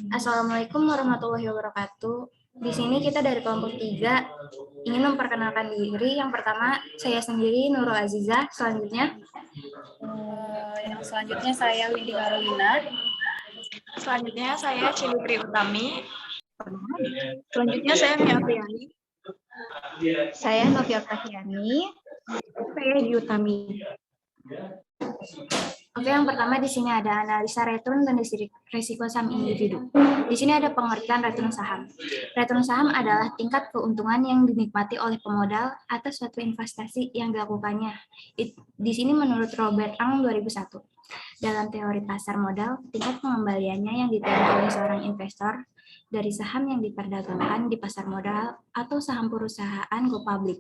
Assalamualaikum warahmatullahi wabarakatuh. Di sini kita dari kelompok 3 ingin memperkenalkan diri. Yang pertama, saya sendiri Nurul Aziza. Selanjutnya, Yang selanjutnya saya Windy Carolina. Selanjutnya saya Cilipri Utami. Selanjutnya saya Mia Priani. Saya Novia Kahiani. Saya Utami. Oke, yang pertama di sini ada analisa return dan risiko saham individu. Di sini ada pengertian return saham. Return saham adalah tingkat keuntungan yang dinikmati oleh pemodal atas suatu investasi yang dilakukannya. Di sini menurut Robert Ang 2001. Dalam teori pasar modal, tingkat pengembaliannya yang diterima oleh seorang investor dari saham yang diperdagangkan di pasar modal atau saham perusahaan go public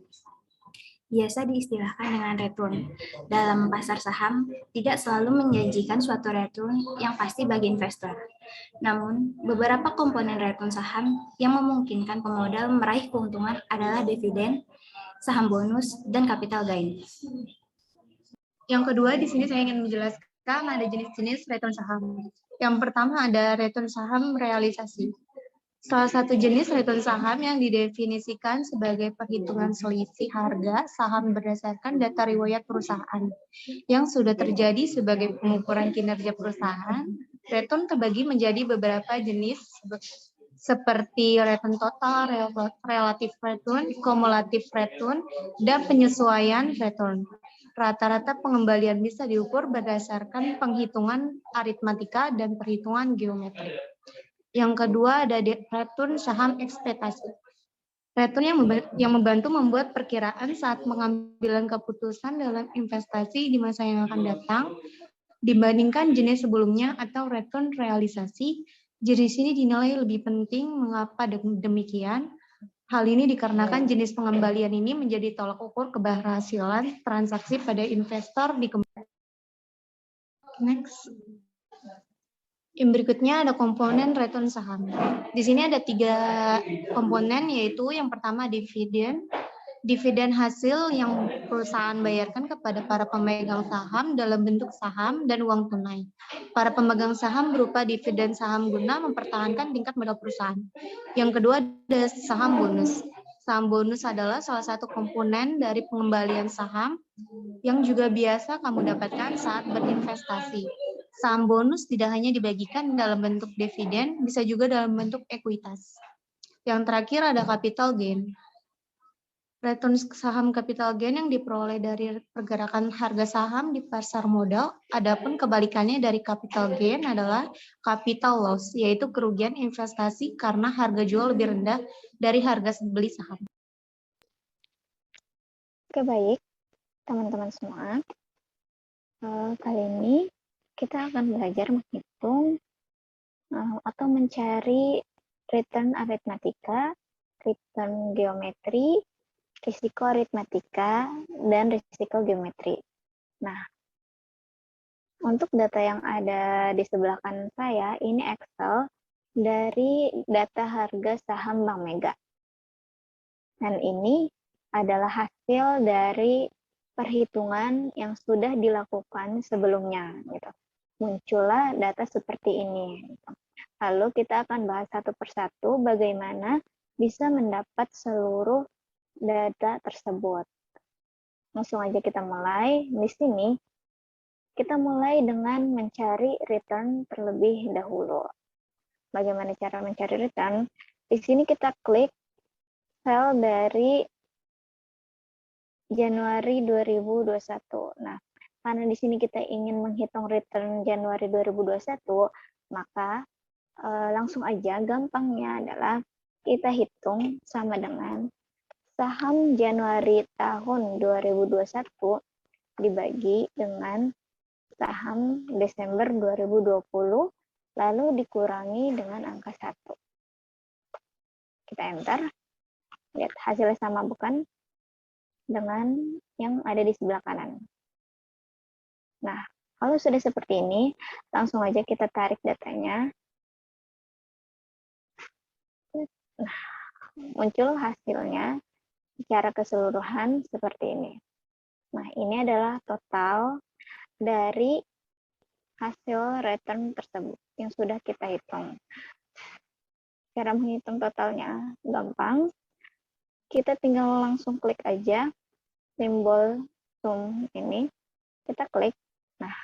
biasa diistilahkan dengan return. Dalam pasar saham, tidak selalu menjanjikan suatu return yang pasti bagi investor. Namun, beberapa komponen return saham yang memungkinkan pemodal meraih keuntungan adalah dividen, saham bonus, dan capital gain. Yang kedua, di sini saya ingin menjelaskan ada jenis-jenis return saham. Yang pertama ada return saham realisasi. Salah satu jenis return saham yang didefinisikan sebagai perhitungan selisih harga saham berdasarkan data riwayat perusahaan yang sudah terjadi sebagai pengukuran kinerja perusahaan. Return terbagi menjadi beberapa jenis seperti return total, relative return, cumulative return, dan penyesuaian return. Rata-rata pengembalian bisa diukur berdasarkan penghitungan aritmatika dan perhitungan geometrik. Yang kedua ada return saham ekspektasi. Return yang membantu membuat perkiraan saat pengambilan keputusan dalam investasi di masa yang akan datang dibandingkan jenis sebelumnya atau return realisasi. Jenis ini dinilai lebih penting. Mengapa demikian? Hal ini dikarenakan jenis pengembalian ini menjadi tolak ukur keberhasilan transaksi pada investor di kemudian. Next. Yang berikutnya ada komponen return saham. Di sini ada 3 komponen, yaitu yang pertama dividen. Dividen hasil yang perusahaan bayarkan kepada para pemegang saham dalam bentuk saham dan uang tunai. Para pemegang saham berupa dividen saham guna mempertahankan tingkat modal perusahaan. Yang kedua ada saham bonus. Saham bonus adalah salah satu komponen dari pengembalian saham yang juga biasa kamu dapatkan saat berinvestasi. Saham bonus tidak hanya dibagikan dalam bentuk dividen, bisa juga dalam bentuk ekuitas. Yang terakhir ada capital gain. Return saham capital gain yang diperoleh dari pergerakan harga saham di pasar modal, adapun kebalikannya dari capital gain adalah capital loss, yaitu kerugian investasi karena harga jual lebih rendah dari harga beli saham. Oke, baik, teman-teman semua. Kali ini kita akan belajar menghitung atau mencari return aritmatika, return geometri, risiko aritmatika, dan risiko geometri. Nah, untuk data yang ada di sebelah kanan saya, ini Excel dari data harga saham Bank Mega. Dan ini adalah hasil dari perhitungan yang sudah dilakukan sebelumnya, gitu. Muncullah data seperti ini. Lalu kita akan bahas satu persatu bagaimana bisa mendapat seluruh data tersebut. Langsung aja kita mulai. Di sini kita mulai dengan mencari return terlebih dahulu. Bagaimana cara mencari return? Di sini kita klik sel dari Januari 2021. Nah, karena di sini kita ingin menghitung return Januari 2021, maka langsung aja gampangnya adalah kita hitung sama dengan saham Januari tahun 2021 dibagi dengan saham Desember 2020, lalu dikurangi dengan angka 1. Kita enter, lihat hasilnya sama bukan? Dengan yang ada di sebelah kanan. Nah, kalau sudah seperti ini, langsung aja kita tarik datanya. Nah, muncul hasilnya secara keseluruhan seperti ini. Nah, ini adalah total dari hasil return tersebut. yang sudah kita hitung. Cara menghitung totalnya gampang. Kita tinggal langsung klik aja simbol sum ini. Kita klik. Nah,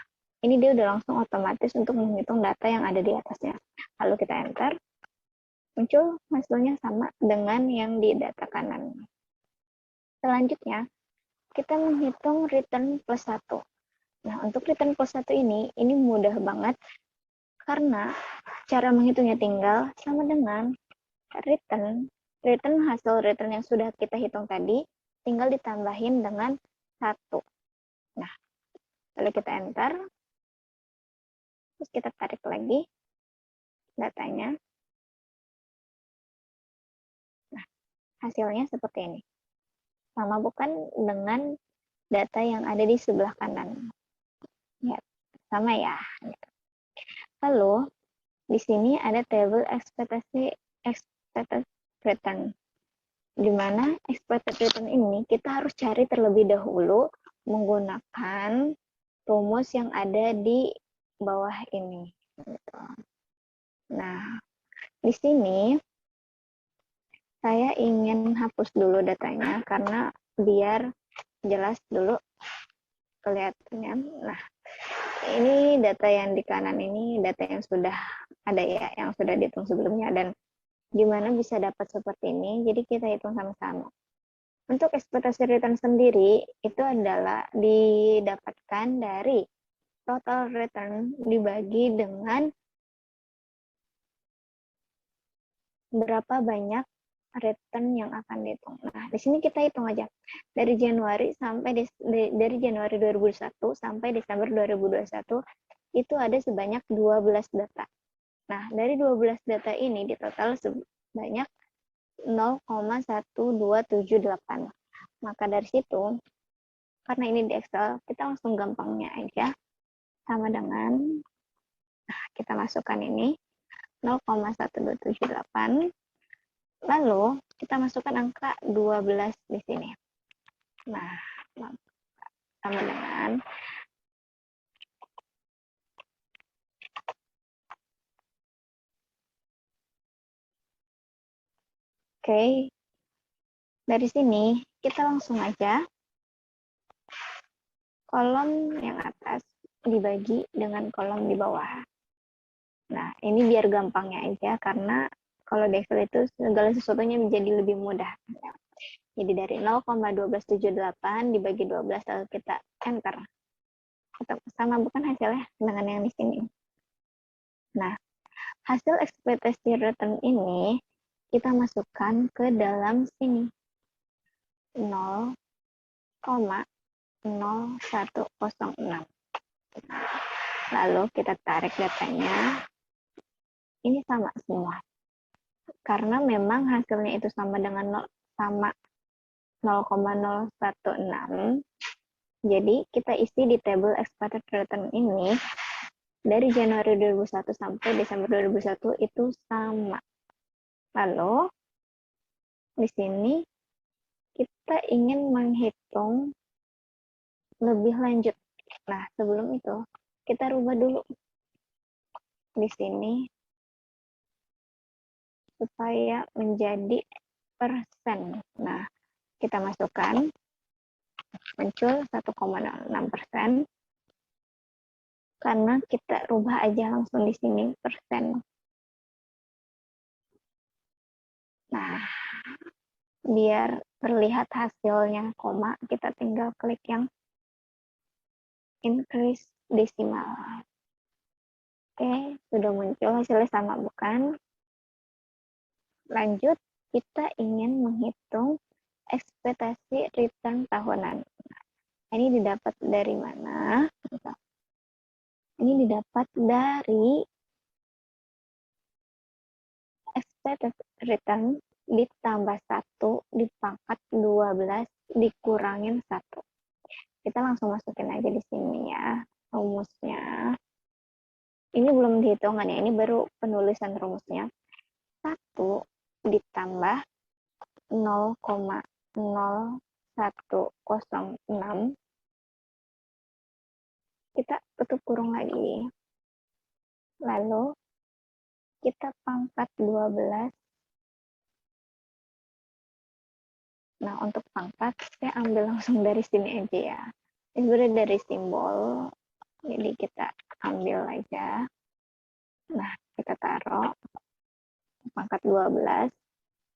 ini dia udah langsung otomatis untuk menghitung data yang ada di atasnya. Lalu kita enter. Muncul hasilnya sama dengan yang di data kanan. Selanjutnya, kita menghitung return plus 1. Nah, untuk return plus 1 ini mudah banget karena cara menghitungnya tinggal sama dengan return hasil return yang sudah kita hitung tadi, tinggal ditambahin dengan 1. Nah, lalu kita enter, terus kita tarik lagi datanya. Nah, hasilnya seperti ini. Sama bukan dengan data yang ada di sebelah kanan. Ya, sama ya. Lalu, di sini ada table expected return. Di mana expected return ini kita harus cari terlebih dahulu menggunakan rumus yang ada di bawah ini. Nah, di sini saya ingin hapus dulu datanya karena biar jelas dulu kelihatannya. Nah, ini data yang di kanan ini data yang sudah ada ya, yang sudah dihitung sebelumnya, dan gimana bisa dapat seperti ini. Jadi kita hitung sama-sama. Untuk ekspektasi return sendiri itu adalah didapatkan dari total return dibagi dengan berapa banyak return yang akan dihitung. Nah, di sini kita hitung aja. Dari Januari sampai dari Januari 2021 sampai Desember 2021 itu ada sebanyak 12 data. Nah, dari 12 data ini di total sebanyak 0,1278. Maka dari situ, karena ini di Excel, kita langsung gampangnya aja sama dengan kita masukkan ini 0,1278. Lalu kita masukkan angka 12 di sini. Nah, sama dengan Oke, dari sini kita langsung aja kolom yang atas dibagi dengan kolom di bawah. Nah, ini biar gampangnya aja karena kalau di Excel itu segala sesuatunya menjadi lebih mudah. Jadi dari 0,1278 dibagi 12 lalu kita enter. Sama bukan hasilnya dengan yang di sini. Nah, hasil ekspektasi return ini kita masukkan ke dalam sini. 0,0106. Lalu kita tarik datanya. Ini sama semua. Karena memang hasilnya itu sama dengan 0,016. Jadi kita isi di table expected return ini dari Januari 2001 sampai Desember 2001 itu sama. Lalu di sini kita ingin menghitung lebih lanjut. Nah, sebelum itu kita rubah dulu di sini supaya menjadi persen. Nah, kita masukkan muncul 1,06%. Karena kita rubah aja langsung di sini persen. Nah, biar terlihat hasilnya koma, kita tinggal klik yang increase decimal. Oke, sudah muncul hasilnya sama bukan? Lanjut, kita ingin menghitung ekspektasi return tahunan. Ini didapat dari mana? Ini didapat dari expected return ditambah 1 dipangkat 12 dikurangin 1. Kita langsung masukin aja di sini ya rumusnya. Ini belum dihitungan ya, ini baru penulisan rumusnya. 1 ditambah 0,0106 kita tutup kurung lagi. Lalu kita pangkat 12. Nah, untuk pangkat, saya ambil langsung dari sini aja ya. Ini sebenarnya dari simbol, jadi kita ambil aja. Nah, kita taruh pangkat 12,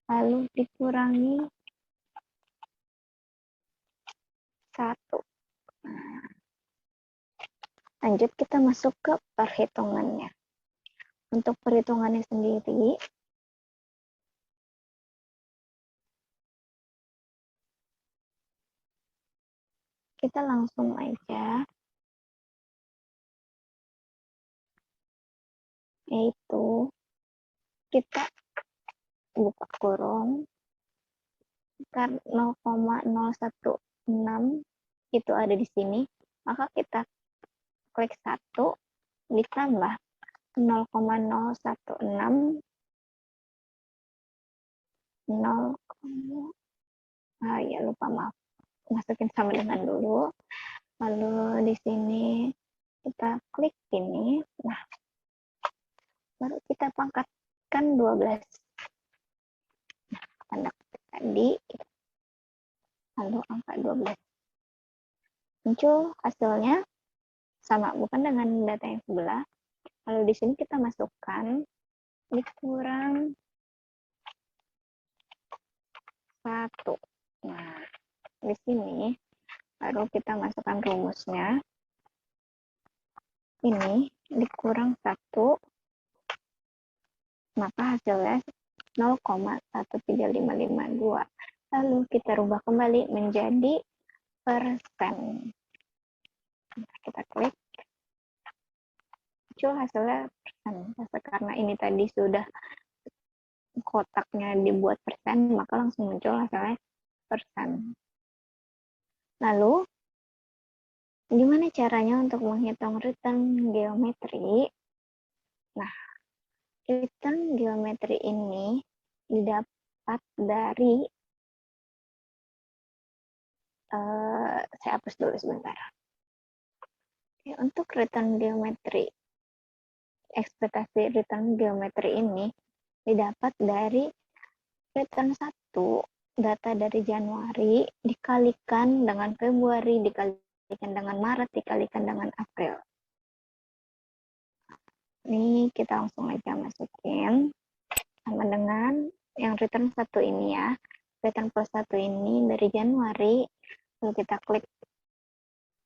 lalu dikurangi 1. Nah, lanjut kita masuk ke perhitungannya. Untuk perhitungannya sendiri, kita langsung aja, yaitu kita buka kurung, kan 0,016 itu ada di sini, maka kita klik 1 ditambah 0,016 lupa, maaf, masukin sama dengan dulu, lalu di sini kita klik ini. Nah, baru kita pangkatkan 12. Nah, tanda kutip tadi, lalu angka 12. Muncul hasilnya sama, bukan dengan data yang sebelah. Lalu di sini kita masukkan dikurang 1. Nah, di sini baru kita masukkan rumusnya. Ini dikurang 1, maka hasilnya 0,13552. Lalu kita rubah kembali menjadi persen. Nah, kita klik, muncul hasilnya persen. Karena ini tadi sudah kotaknya dibuat persen, maka langsung muncul hasilnya persen. Lalu, gimana caranya untuk menghitung return geometri? Nah, return geometri ini didapat dari, saya hapus dulu sebentar. Oke, untuk return geometri, ekspektasi return geometri ini didapat dari return 1, data dari Januari, dikalikan dengan Februari, dikalikan dengan Maret, dikalikan dengan April. Ini kita langsung aja masukin sama dengan yang return 1 ini ya. Return plus 1 ini dari Januari, lalu kita klik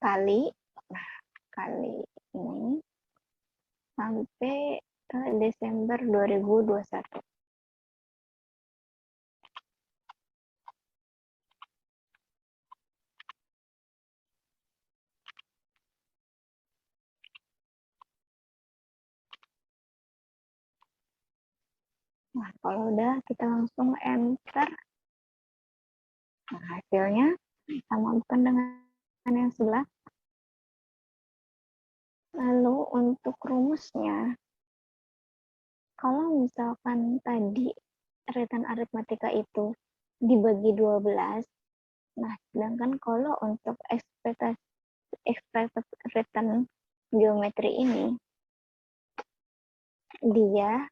kali, nah kali ini sampai Desember 2021. Nah, kalau udah kita langsung enter. Nah, hasilnya sama bukan dengan yang sebelah. Lalu untuk rumusnya, kalau misalkan tadi return aritmatika itu dibagi 12, nah sedangkan kalau untuk expected return geometri ini, dia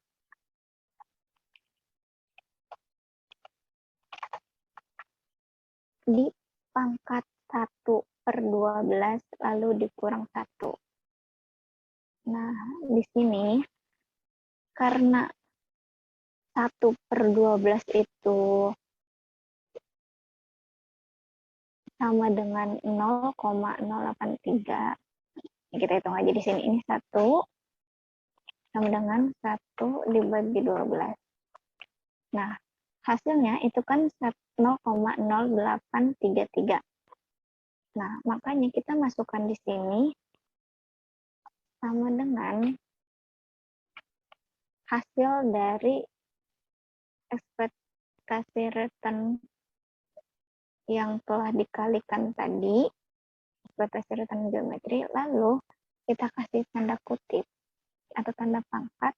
di pangkat 1/12 lalu dikurang 1. Nah, di sini karena 1/12 itu sama dengan 0,083. Kita hitung aja di sini. Ini 1 sama dengan 1 dibagi 12. Nah, hasilnya itu kan 0,0833. Nah, makanya kita masukkan di sini sama dengan hasil dari ekspektasi return yang telah dikalikan tadi, ekspektasi return geometri, lalu kita kasih tanda kutip atau tanda pangkat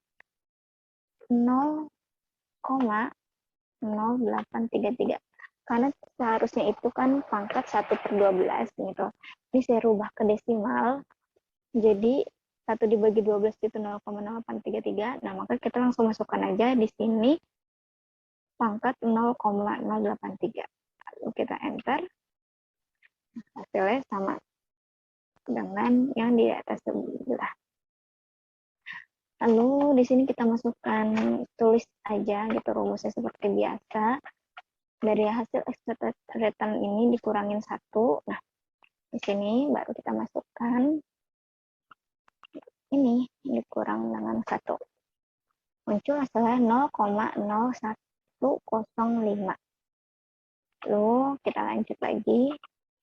0,0833. Karena seharusnya itu kan pangkat 1/12 gitu. Ini saya rubah ke desimal, jadi 1 dibagi 12 itu 0,0833. Nah, maka kita langsung masukkan aja di sini pangkat 0,083. Lalu kita enter. Hasilnya sama dengan yang di atas sebelah. Lalu di sini kita masukkan, tulis aja gitu rumusnya seperti biasa. Dari hasil expected return ini dikurangin 1. Nah, di sini baru kita masukkan ini dikurang dengan 1. Muncul hasilnya 0,01105. Lalu kita lanjut lagi,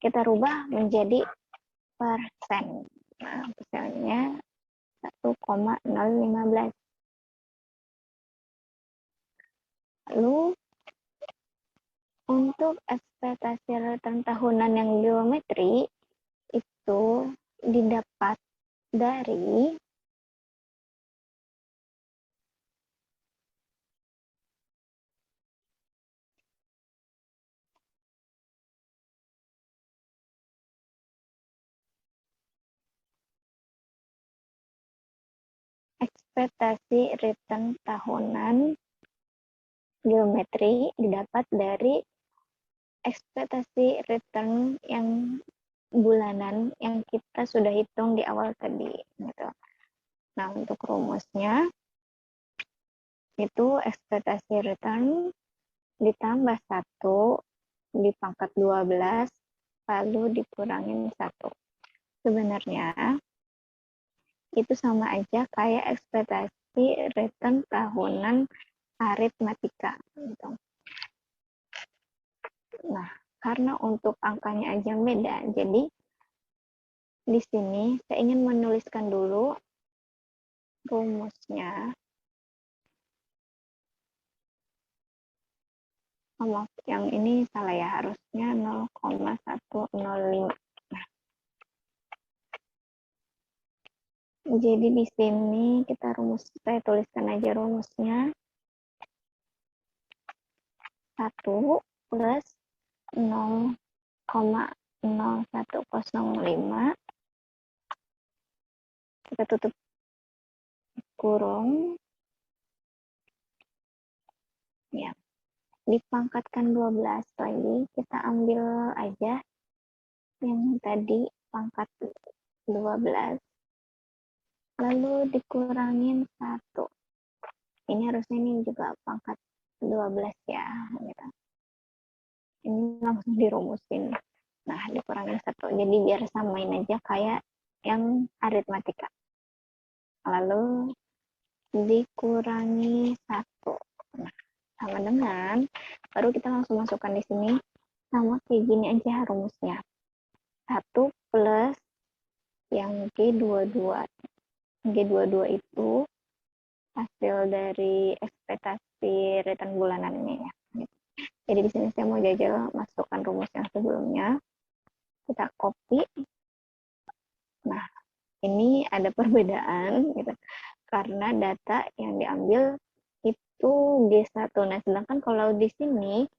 kita rubah menjadi persen. Nah, persennya 1,015. Lalu untuk ekspektasi return tahunan yang geometri itu didapat dari ekspektasi return tahunan geometri didapat dari ekspektasi return yang bulanan yang kita sudah hitung di awal tadi gitu. Nah, untuk rumusnya itu ekspektasi return ditambah 1 di pangkat 12 lalu dikurangin 1. Sebenarnya itu sama aja kayak ekspektasi return tahunan aritmatika gitu. Nah, karena untuk angkanya aja beda, jadi di sini saya ingin menuliskan dulu rumusnya. Oh, maaf, yang ini salah ya, harusnya 0,105. Jadi di sini saya tuliskan aja rumusnya. 1 plus 0,0105. Kita tutup kurung. Ya. Dipangkatkan 12 lagi. Kita ambil aja yang tadi pangkat 12. Lalu dikurangin 1. Ini harusnya ini juga pangkat 12 ya. Gitu. Ini langsung dirumusin. Nah, dikurangin 1. Jadi biar samain aja kayak yang aritmatika. Lalu dikurangi 1. Nah, sama dengan, baru kita langsung masukkan di sini. Sama kayak gini aja rumusnya. 1 plus yang G22. G22 itu hasil dari ekspektasi return bulanan ini ya. Jadi di sini saya mau jajal masukkan rumus yang sebelumnya. Kita copy. Nah, ini ada perbedaan gitu. Karena data yang diambil itu G1. Nah, sedangkan kalau di sini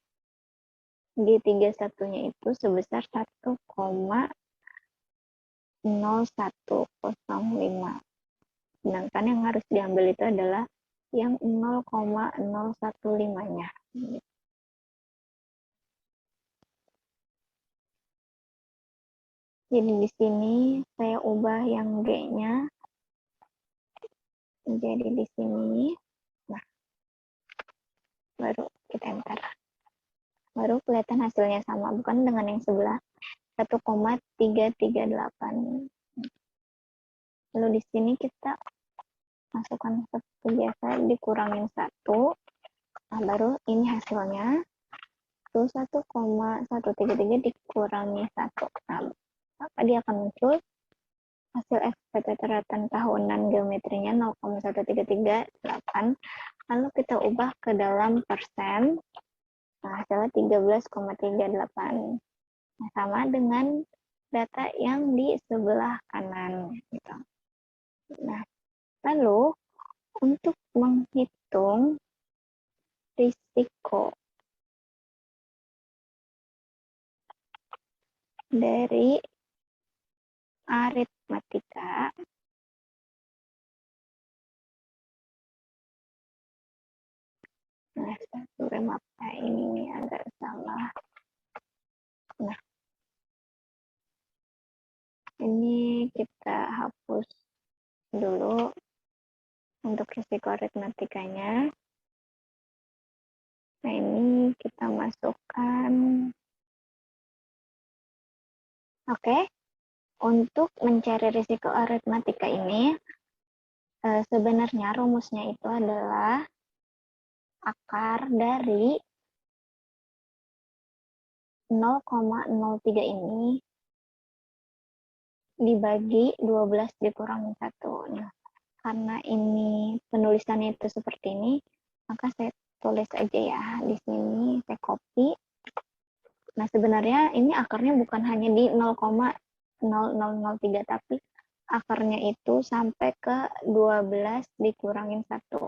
G31-nya itu sebesar 1,0105. Sedangkan yang harus diambil itu adalah yang 0,015-nya. Jadi di sini saya ubah yang G-nya menjadi di sini. Nah, baru kita enter. Baru kelihatan hasilnya sama, bukan dengan yang sebelah 1,338. Lalu di sini kita masukkan seperti biasa, dikurangin 1. Nah, baru ini hasilnya. Itu 1,133 dikurangi 1. Nah, maka dia akan muncul hasil ekspektasi return tahunan geometrinya 0,1338. Lalu kita ubah ke dalam persen. Nah, hasilnya 13,38. Nah, sama dengan data yang di sebelah kanan. Gitu. Nah, lalu untuk menghitung risiko dari aritmatika, Sorry, maaf ya, ini agak salah. Nah, ini kita hapus dulu untuk risiko aritmatikanya. Nah, ini kita masukkan. Oke, untuk mencari risiko aritmatika ini, sebenarnya rumusnya itu adalah akar dari 0,03 ini dibagi 12 dikurangi 1. Nah, karena ini penulisannya itu seperti ini, maka saya tulis aja ya. Di sini saya copy. Nah, sebenarnya ini akarnya bukan hanya di 0,0003, tapi akarnya itu sampai ke 12 dikurangin 1.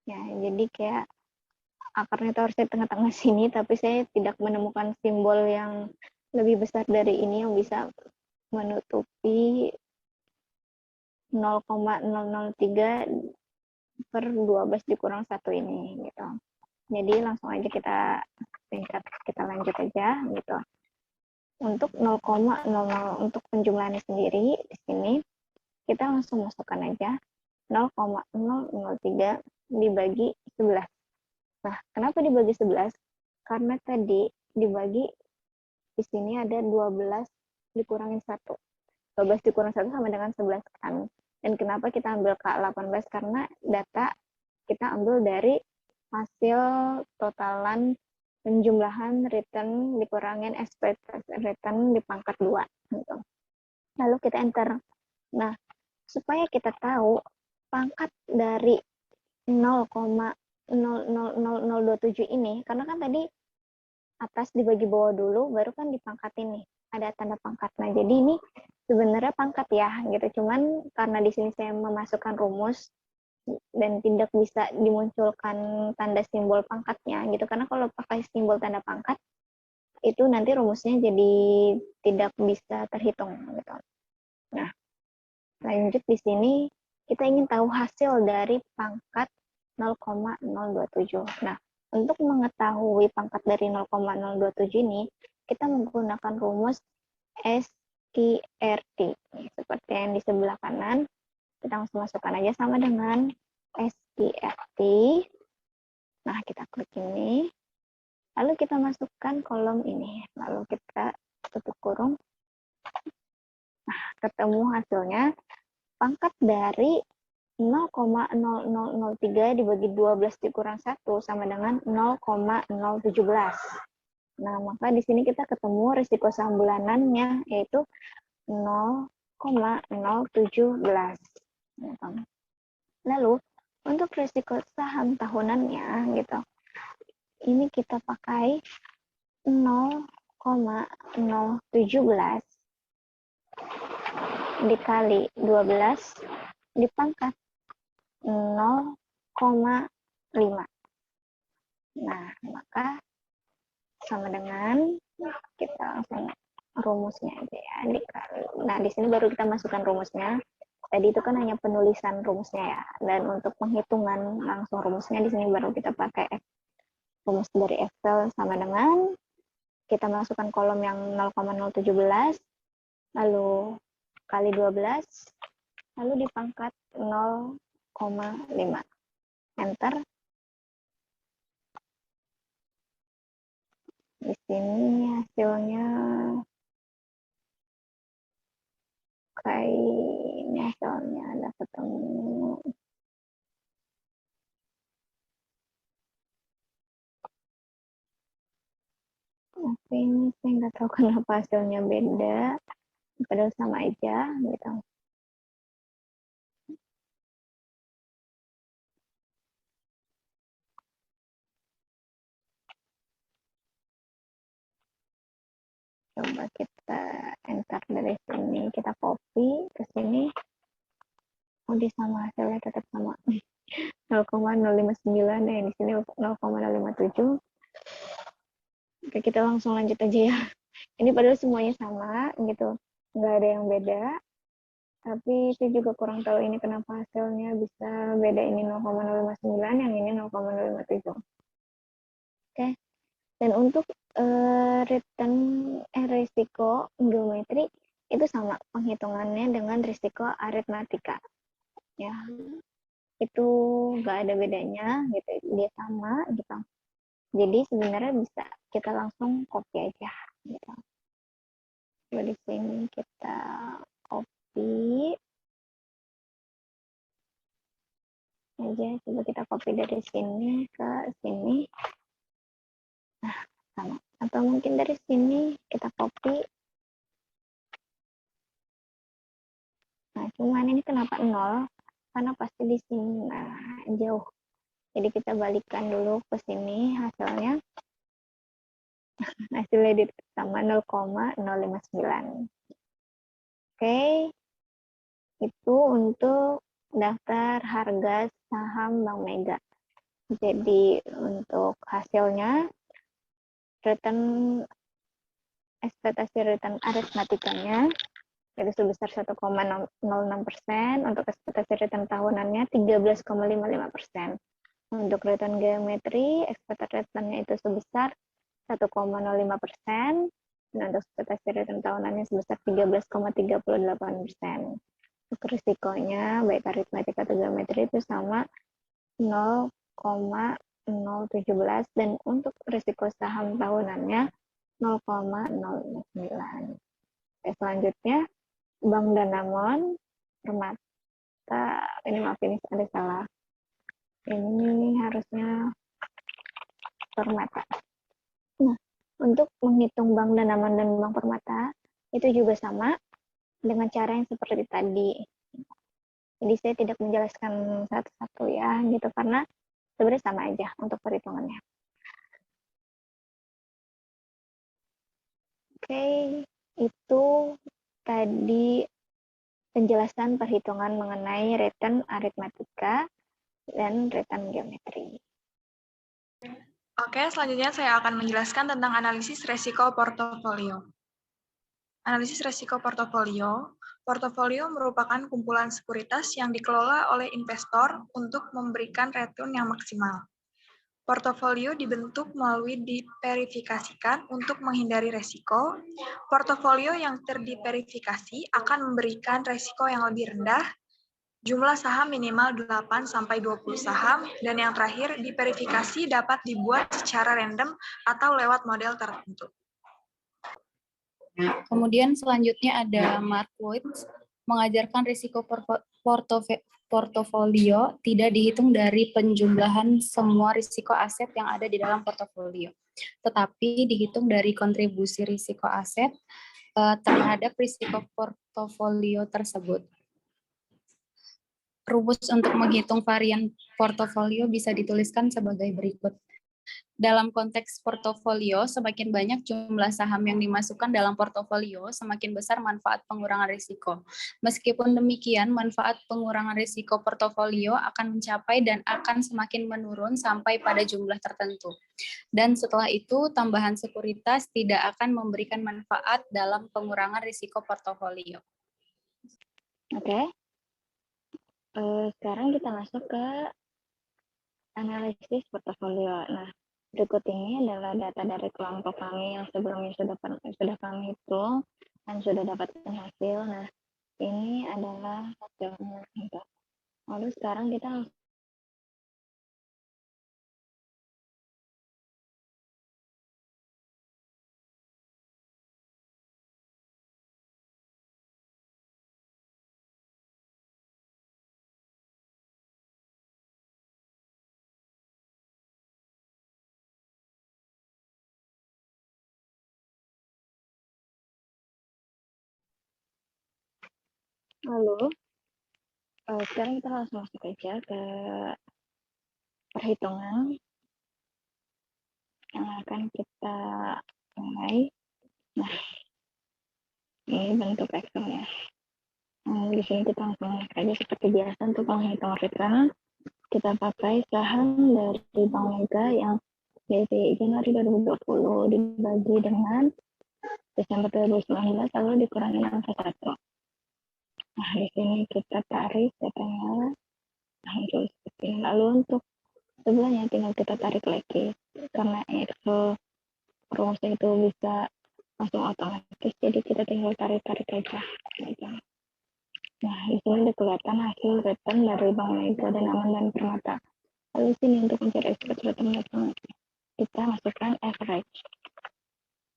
Ya, jadi kayak akarnya itu harus di tengah-tengah sini, tapi saya tidak menemukan simbol yang lebih besar dari ini yang bisa menutupi 0,003 per 12 dikurang 1 ini gitu. Jadi langsung aja kita lanjut aja gitu. Untuk 0,00 untuk penjumlahannya sendiri di sini kita langsung masukkan aja 0,003 dibagi 11. Nah, kenapa dibagi 11? Karena tadi dibagi di sini ada 12 dikurangin 1. 12 dikurang 1 sama dengan 11 kan. Dan kenapa kita ambil K18? Karena data kita ambil dari hasil totalan penjumlahan return dikurangin expected return di pangkat 2. Gitu. Lalu kita enter. Nah, supaya kita tahu pangkat dari 0,00027 ini, karena kan tadi atas dibagi bawah dulu, baru kan dipangkatin nih, ada tanda pangkat. Nah, jadi ini sebenarnya pangkat ya, gitu. Cuman karena di sini saya memasukkan rumus dan tidak bisa dimunculkan tanda simbol pangkatnya, gitu. Karena kalau pakai simbol tanda pangkat, itu nanti rumusnya jadi tidak bisa terhitung, gitu. Nah, lanjut di sini kita ingin tahu hasil dari pangkat 0,027. Nah, untuk mengetahui pangkat dari 0,027 ini, kita menggunakan rumus SQRT. Seperti yang di sebelah kanan, kita langsung masukkan aja sama dengan SQRT. Nah, kita klik ini. Lalu kita masukkan kolom ini. Lalu kita tutup kurung. Nah, ketemu hasilnya. Pangkat dari 0,0003 dibagi 12 dikurang 1 sama dengan 0,017. Nah, maka di sini kita ketemu risiko saham bulanannya yaitu 0,017. Lalu, untuk risiko saham tahunannya gitu. Ini kita pakai 0,017 dikali 12 dipangkat 0,5. Nah, maka sama dengan kita langsung rumusnya aja ya dikali. Nah, di sini baru kita masukkan rumusnya. Tadi itu kan hanya penulisan rumusnya ya. Dan untuk penghitungan langsung rumusnya di sini baru kita pakai rumus dari Excel sama dengan kita masukkan kolom yang 0,017 lalu kali 12 lalu dipangkat 0,5. Enter. Di sini hasilnya kayak ini hasilnya ada ketemu. Tapi ini saya nggak tahu kenapa hasilnya beda. Padahal sama aja gitu. Coba kita enter dari sini, kita copy ke sini. Oh, di sama hasilnya tetap sama. 0,059 ya, di sini 0,057. Oke, kita langsung lanjut aja ya. Ini padahal semuanya sama gitu, nggak ada yang beda. Tapi saya juga kurang tahu ini kenapa hasilnya bisa beda, ini 0,059, yang ini 0,057. Oke. Dan untuk risiko geometri itu sama penghitungannya dengan risiko aritmatika. Ya, itu nggak ada bedanya gitu, dia sama gitu. Jadi sebenarnya bisa kita langsung copy aja gitu. Coba di sini kita copy aja, coba kita copy dari sini ke sini. Nah, sama. Atau mungkin dari sini kita copy. Nah, cuman ini kenapa 0? Karena pasti di sini jauh. Jadi kita balikan dulu ke sini hasilnya. Hasilnya sama 0,059. Oke. Itu untuk daftar harga saham Bank Mega. Jadi untuk hasilnya ekspektasi return aritmatikanya itu sebesar 1,06%, untuk ekspektasi return tahunannya 13,55%. Untuk return geometri, ekspektasi returnnya itu sebesar 1,05%, dan untuk ekspektasi return tahunannya sebesar 13,38%. Untuk risikonya, baik aritmatik atau geometri itu sama 0,017, dan untuk risiko saham tahunannya 0,059. Selanjutnya, Bank Danamon Permata, ini maaf ini ada salah. Ini harusnya Permata. Nah, untuk menghitung Bank Danamon dan Bank Permata itu juga sama dengan cara yang seperti tadi. Jadi saya tidak menjelaskan satu-satu ya, gitu, karena sebenarnya sama aja untuk perhitungannya. Oke, itu tadi penjelasan perhitungan mengenai return aritmatika dan return geometri. Oke, selanjutnya saya akan menjelaskan tentang analisis resiko portofolio. Analisis resiko portofolio. Portofolio merupakan kumpulan sekuritas yang dikelola oleh investor untuk memberikan return yang maksimal. Portofolio dibentuk melalui diverifikasikan untuk menghindari resiko. Portofolio yang terdiverifikasi akan memberikan resiko yang lebih rendah, jumlah saham minimal 8-20 saham, dan yang terakhir, diverifikasi dapat dibuat secara random atau lewat model tertentu. Kemudian selanjutnya ada Markowitz mengajarkan risiko portofolio tidak dihitung dari penjumlahan semua risiko aset yang ada di dalam portofolio, tetapi dihitung dari kontribusi risiko aset terhadap risiko portofolio tersebut. Rumus untuk menghitung varian portofolio bisa dituliskan sebagai berikut. Dalam konteks portofolio, semakin banyak jumlah saham yang dimasukkan dalam portofolio, semakin besar manfaat pengurangan risiko. Meskipun demikian, manfaat pengurangan risiko portofolio akan mencapai dan akan semakin menurun sampai pada jumlah tertentu. Dan setelah itu, tambahan sekuritas tidak akan memberikan manfaat dalam pengurangan risiko portofolio. Oke. Sekarang kita masuk ke analisis portofolio. Nah, berikut ini adalah data dari kelompok kami yang sebelumnya sudah kami hitung dan sudah dapatkan hasil. Nah, ini adalah hasilnya. Lalu sekarang kita sekarang kita langsung masuk aja ke perhitungan yang akan kita mulai. Nah, ini bentuk Excel-nya. Di sini kita langsung lihat aja seperti biasa untuk menghitung return. Kita pakai saham dari Bank Mega yang dari Januari 2020 dibagi dengan Desember 2019 lalu dikurangi angka 1. Nah, di sini kita tarik datanya. Nah, lalu untuk sebelahnya tinggal kita tarik lagi. karena itu rumusnya itu bisa langsung otomatis, jadi kita tinggal tarik-tarik aja gitu. Nah, di sini kelihatan hasil return dari Bank Mega dan Aman dan Permata. Lalu sini untuk mencari expected return kita masukkan average.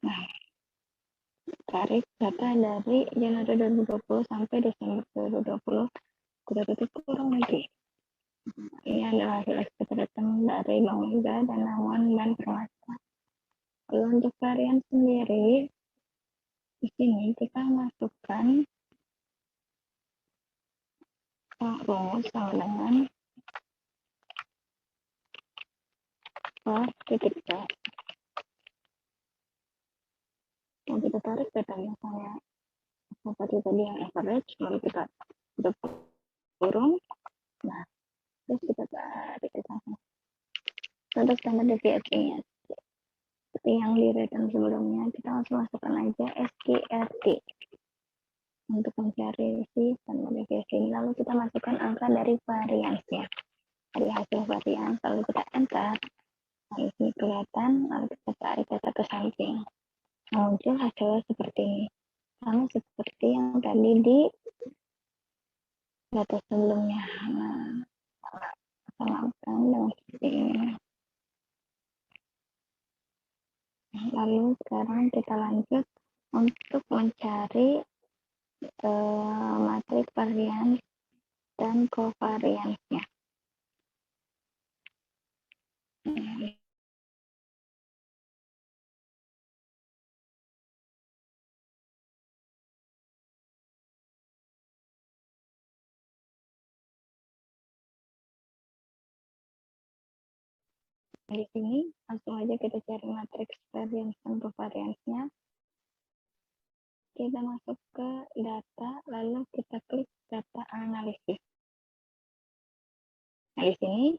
Nah, tarik data dari Januari 2020 sampai Desember 2020, kita tutup kurang lagi. Ini adalah hasil expected return dari Bank Mega dan Aman dan Permata. Lalu untuk varian sendiri, di sini kita masukkan rumus sama dengan per titik C. Yang kita tarik datanya misalnya seperti tadi yang average, lalu kita tutup kurung. Nah, terus kita tarik ke sana. Untuk standar deviasinya, seperti yang di return sebelumnya, kita langsung masukkan aja SKRT untuk mencari si standar deviasi ini. Lalu kita masukkan angka dari variansnya, dari hasil varians, lalu kita enter. Lalu ini kelihatan, lalu kita tarik data ke samping. Muncul hasilnya seperti ini, sama seperti yang tadi di data sebelumnya. Nah, samakan dengan seperti ini. Lalu sekarang kita lanjut untuk mencari matrik varians dan covariansnya. Di sini langsung aja kita cari matriks varians dan covariansnya. Kita masuk ke data, lalu kita klik data analisis. Nah, di sini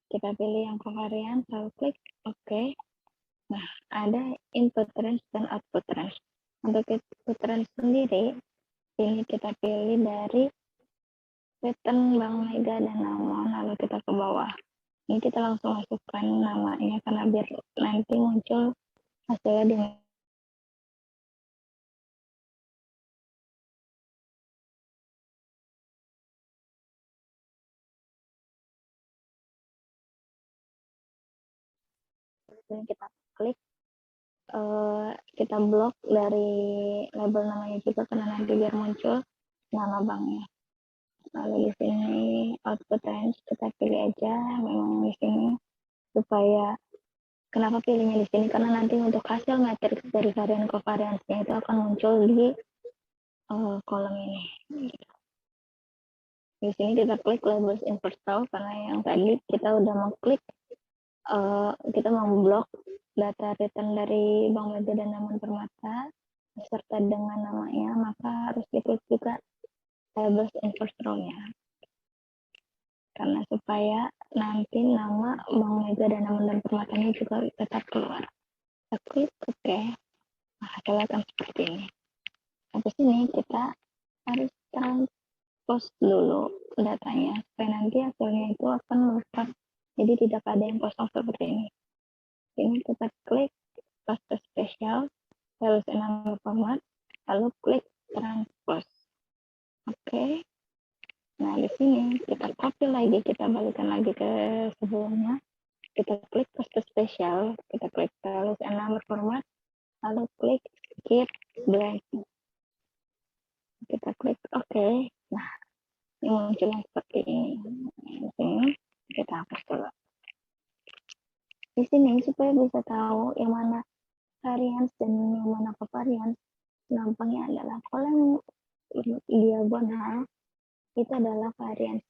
kita pilih yang covariance, lalu klik OK. Nah, ada input range dan output range. Untuk input range sendiri, ini kita pilih dari return Bank Mega dan Aman, lalu kita ke bawah. Ini kita langsung masukkan namanya karena biar nanti muncul hasilnya di sini. Kita klik, kita blok dari label namanya juga karena nanti biar muncul nama banknya. Lalu di sini output range kita pilih aja, memang di sini supaya kenapa pilihnya di sini karena nanti untuk hasil matriks dari varian covariance-nya itu akan muncul di kolom ini. Di sini kita klik labels inverse row karena yang tadi kita udah mengklik kita memblok data return dari Bank Mega dan Aman Permata beserta dengan namanya, maka harus diklik juga labels inverse row-nya. Karena supaya nanti nama Bank Mega dan Aman dan Permatanya juga tetap keluar. Kita klik OK. Nah, hasilnya akan seperti ini. Habis ini kita harus transpose dulu datanya supaya nanti hasilnya itu akan melekat, jadi tidak ada yang kosong seperti ini. Ini kita klik paste spesial, lalu nama format, lalu klik transpose. Oke. Nah, di sini kita copy lagi, kita balikan lagi ke sebelumnya. Kita klik paste spesial, kita klik lalu nama format, lalu klik skip blank. Kita klik OK. Nah, ini munculnya seperti ini. Di sini kita hapus dulu. Di sini supaya bisa tahu yang mana varians dan yang mana covariance, gampangnya adalah kolom diagonal itu adalah varians.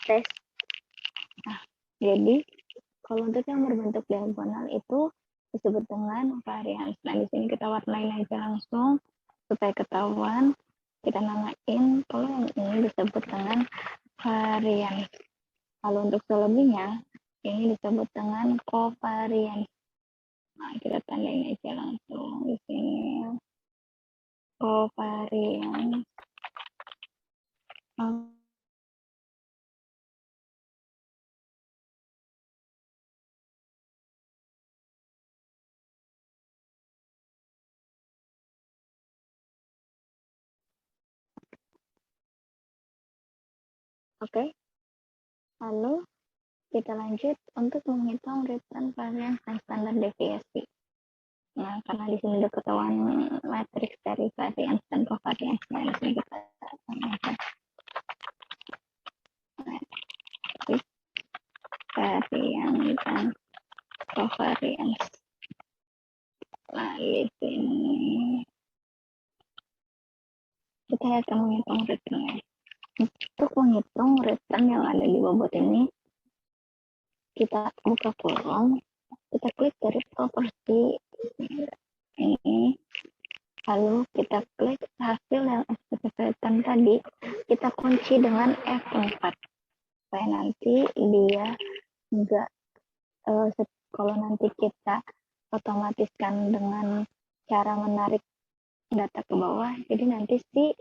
Tes. Nah, jadi kalau untuk yang berbentuk diagonal itu disebut dengan varians. Nah, di sini kita warnain aja langsung supaya ketahuan. Kita namain kalau yang ini disebut dengan varians. Kalau untuk selebihnya, ini disebut dengan covariance. Nah, kita tandain aja langsung di sini. Covariance. Oke. Lalu kita lanjut untuk menghitung return variance dan standar deviasi. Nah, karena di sini udah ketahuan matriks dari variance dan covariance, nah di sini kita tambahkan matriks variance dan covariance. Nah, di sini kita akan menghitung return. Untuk menghitung return yang ada di bobot ini, kita buka kurung, kita klik dari properti ini, lalu kita klik hasil yang expected return tadi, kita kunci dengan F4 supaya nanti dia enggak kalau nanti kita otomatiskan dengan cara menarik data ke bawah, jadi nanti si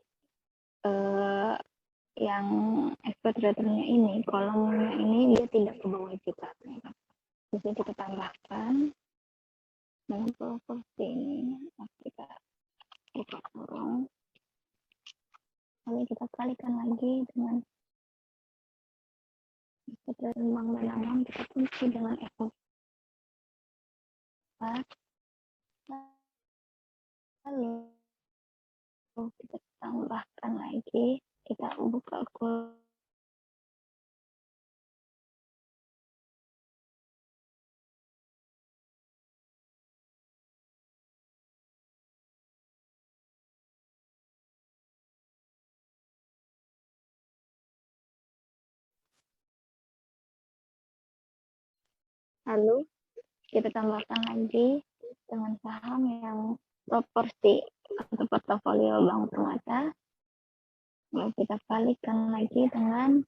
yang expected return-nya ini, kolomnya ini dia tidak ke bawah juga. Jadi kita tambahkan dengan properti ini, kita buka kurung, lalu kita kalikan lagi dengan expected return bank dan kita kunci dengan F4. Lalu kita tambahkan lagi, kita buka kurung. Lalu kita tambahkan lagi dengan saham yang proporsi atau portofolio bank permata. Lalu kita kalikan lagi dengan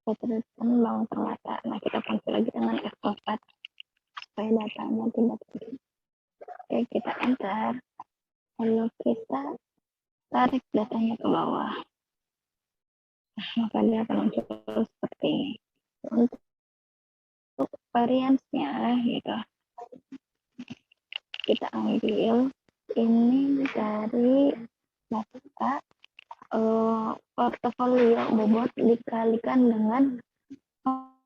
return bank permata. Nah, kita kunci lagi dengan F4 supaya datanya tidak terjadi. Oke, kita enter. Lalu kita tarik datanya ke bawah. Nah, maka dia akan muncul seperti ini. Untuk variance-nya gitu, kita ambil ini dari data portofolio bobot dikalikan dengan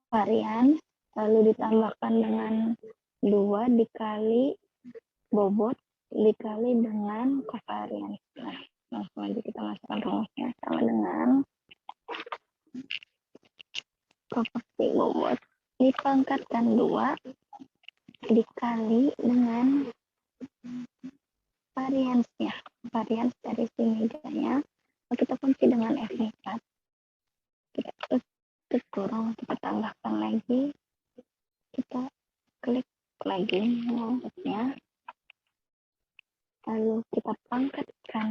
variance, lalu ditambahkan dengan 2 dikali bobot dikali dengan covariance. Nah, langsung aja kita masukkan rumusnya sama dengan properti bobot dipangkatkan 2 dikali dengan variance-nya. Variance dari si meganya kita kunci dengan F4. Kita tutup kurung, kita tambahkan lagi, kita klik lagi bobotnya, lalu kita pangkatkan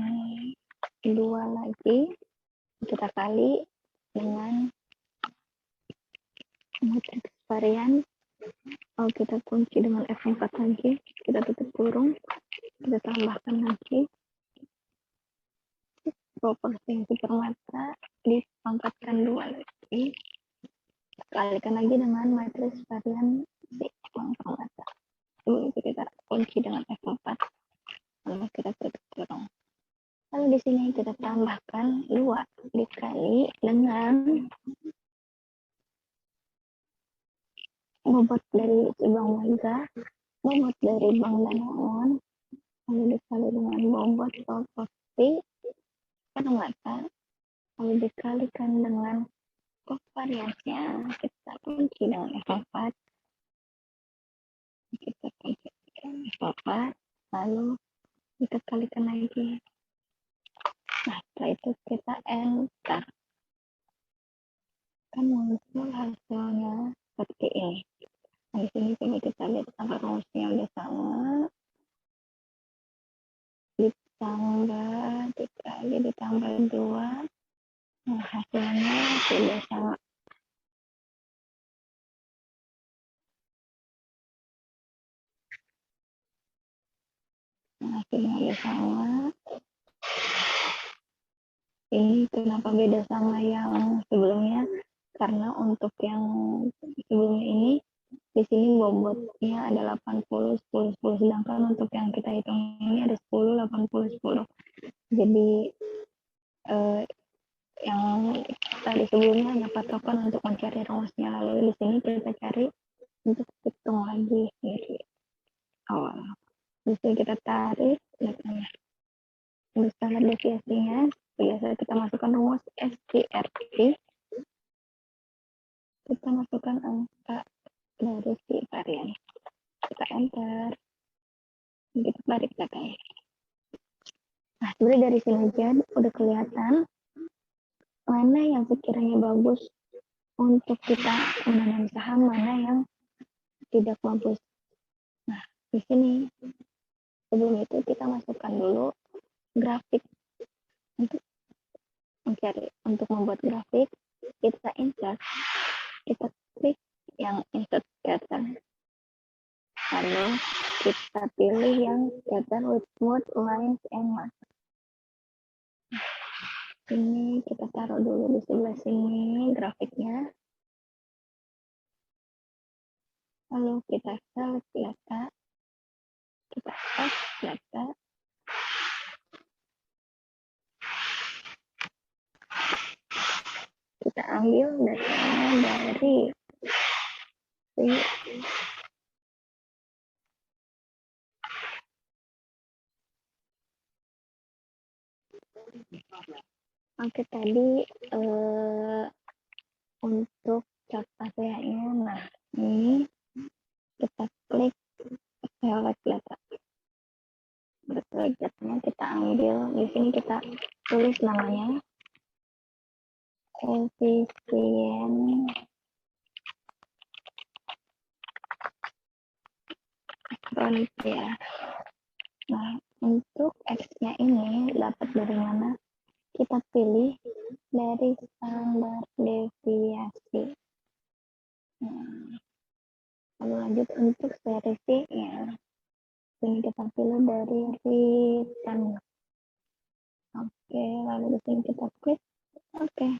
2 lagi, kita kali dengan matriks variance. Lalu kita kunci dengan F4 lagi, kita tutup kurung, kita tambahkan lagi proporsi permata dipangkatkan 2 lagi, kalikan lagi dengan matriks variance bank permata. Lalu kita kunci dengan F4, lalu kita tutup kurung. Lalu di sini kita tambahkan 2 dikali dengan bobot dari bank Mega, bobot dari bank Danamon, lalu dikali dengan bobot proporsi permata, lalu dikalikan dengan covariance-nya, kita kunci dengan F4, kita kunci dengan F4, lalu kita kalikan lagi. Nah, setelah itu kita enter, kan muncul hasilnya seperti ini. Nah, di sini coba kita lihat apakah rumusnya udah sama, ditambah dikali ditambah 2, nah hasilnya sudah sama. Ini sama. Ini kenapa beda sama yang sebelumnya? Karena untuk yang sebelumnya ini di sini bobotnya ada 80, 10, 10, sedangkan untuk yang kita hitung ini ada 10, 80, 10. Jadi yang tadi sebelumnya hanya patokan untuk mencari rumusnya, lalu di sini kita cari untuk hitung lagi dari awal. Di sini kita tarik datanya. Untuk standar deviasinya, biasa kita masukkan rumus SQRT. Kita masukkan angka dari si varian. Kita enter. Kita balik datanya. Nah, sebenarnya dari sini aja udah kelihatan mana yang sekiranya bagus untuk kita menanam saham, mana yang tidak bagus. Nah, di sini sebelum itu kita masukkan dulu grafik untuk mencari, untuk membuat grafik. Kita insert, kita klik yang insert pattern, lalu kita pilih yang pattern with smooth lines and marks. Ini kita taruh dulu di sebelah sini grafiknya, lalu kita select data, kita paste data, kita ambil datanya dari si oke tadi untuk chart AVA-nya. Nah, ini kita klik select data. Select datanya kita ambil, di sini kita tulis namanya koefisien frontier. Nah, untuk X-nya ini dapat dari mana? Kita pilih dari standar deviasi. Nah, lalu lanjut untuk selisihnya. Ini kita pilih dari return. Oke, lalu di sini kita klik. Oke,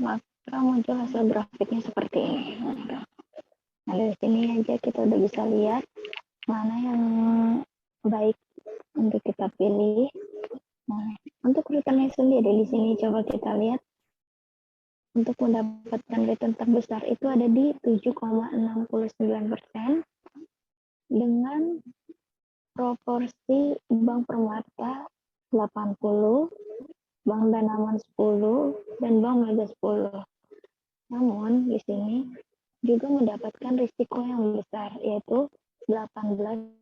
maka muncul hasil grafiknya seperti ini. Nah, dari sini aja kita udah bisa lihat mana yang baik untuk kita pilih. Nah, untuk returnnya sendiri di sini coba kita lihat. Untuk mendapatkan return terbesar itu ada di 7,69% dengan proporsi bank permata 80, bank Danamon 10, dan bank Mega 10. Namun di sini juga mendapatkan risiko yang besar, yaitu 18.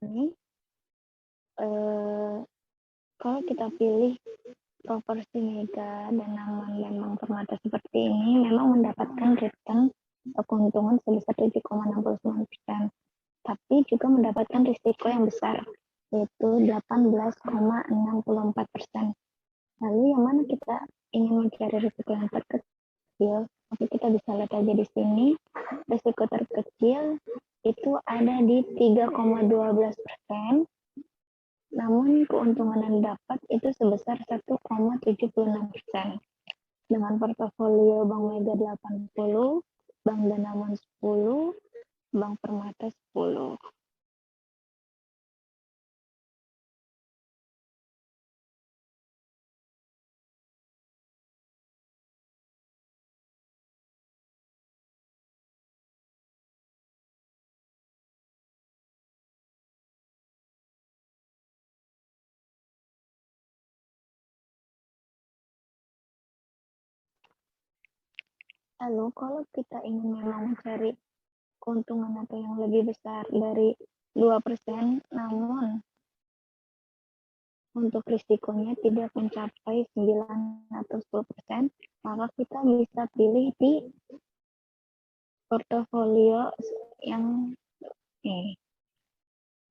Ini kalau kita pilih proporsi Mega, Danamon, dan bank permata seperti ini memang mendapatkan return atau keuntungan sebesar 7,69%, tapi juga mendapatkan risiko yang besar, yaitu 18,64%. Lalu yang mana kita ingin mencari risiko yang terkecil? Oke, kita bisa lihat aja di sini, risiko terkecil itu ada di 3,12%, namun keuntungan yang dapat itu sebesar 1,76%. Dengan portofolio Bank Mega 80, Bank Danamon 10, Bank Permata 10. Lalu kalau kita ingin memang mencari keuntungan atau yang lebih besar dari 2%, namun untuk risikonya tidak mencapai 9 atau 10%, maka kita bisa pilih di portofolio yang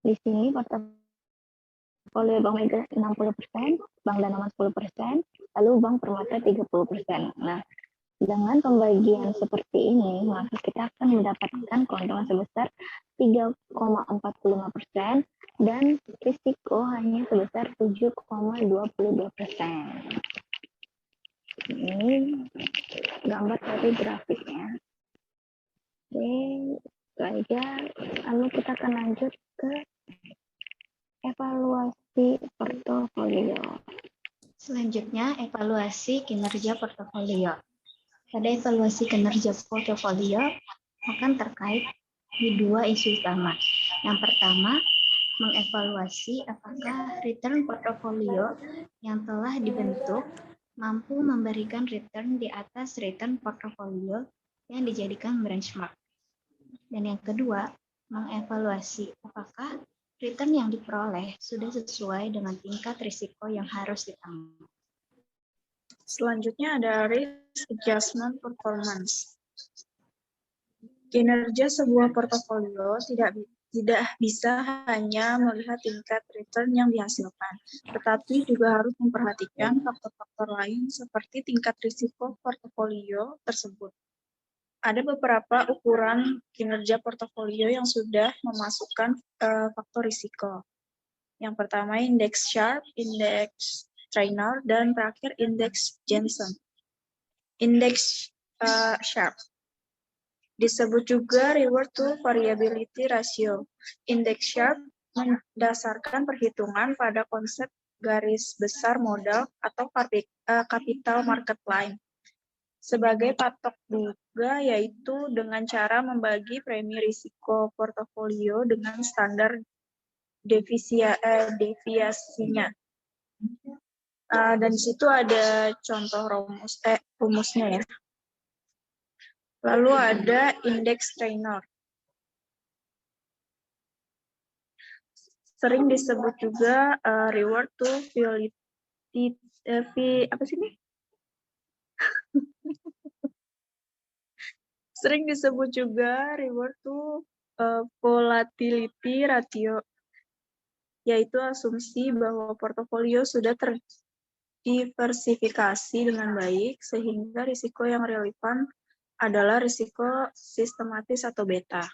di sini portofolio Bank Mega 60%, Bank Danamon 10%, lalu Bank Permata 30%. Nah, dengan pembagian seperti ini, maka kita akan mendapatkan keuntungan sebesar 3,45% dan risiko hanya sebesar 7,22%. Ini gambar dari grafiknya. Oke, saja. Lalu kita akan lanjut ke evaluasi portofolio. Selanjutnya, evaluasi kinerja portofolio. Pada evaluasi kinerja portofolio akan terkait di dua isu utama. Yang pertama, mengevaluasi apakah return portofolio yang telah dibentuk mampu memberikan return di atas return portofolio yang dijadikan benchmark. Dan yang kedua, mengevaluasi apakah return yang diperoleh sudah sesuai dengan tingkat risiko yang harus ditanggung. Selanjutnya ada risk adjustment performance. Kinerja sebuah portofolio tidak bisa hanya melihat tingkat return yang dihasilkan, tetapi juga harus memperhatikan faktor-faktor lain seperti tingkat risiko portofolio tersebut. Ada beberapa ukuran kinerja portofolio yang sudah memasukkan faktor risiko. Yang pertama indeks Sharpe, indeks Traynor, dan terakhir indeks Jensen. Indeks Sharpe disebut juga reward to variability ratio. Indeks Sharpe mendasarkan perhitungan pada konsep garis besar modal atau capital market line. Sebagai patok juga yaitu dengan cara membagi premi risiko portofolio dengan standar deviasinya. Dan di situ ada contoh rumusnya ya. Lalu ada indeks Traynor. Sering disebut juga reward to Sering disebut juga reward to volatility ratio, yaitu asumsi bahwa portofolio sudah terdiversifikasi dengan baik sehingga risiko yang relevan adalah risiko sistematis atau beta.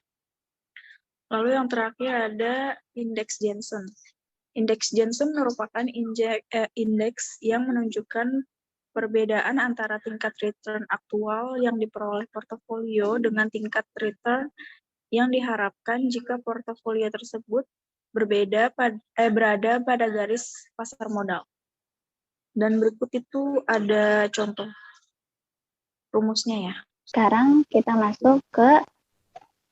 Lalu yang terakhir ada indeks Jensen. Indeks Jensen merupakan indeks yang menunjukkan perbedaan antara tingkat return aktual yang diperoleh portofolio dengan tingkat return yang diharapkan jika portofolio tersebut berada pada garis pasar modal. Dan berikut itu ada contoh rumusnya ya. Sekarang kita masuk ke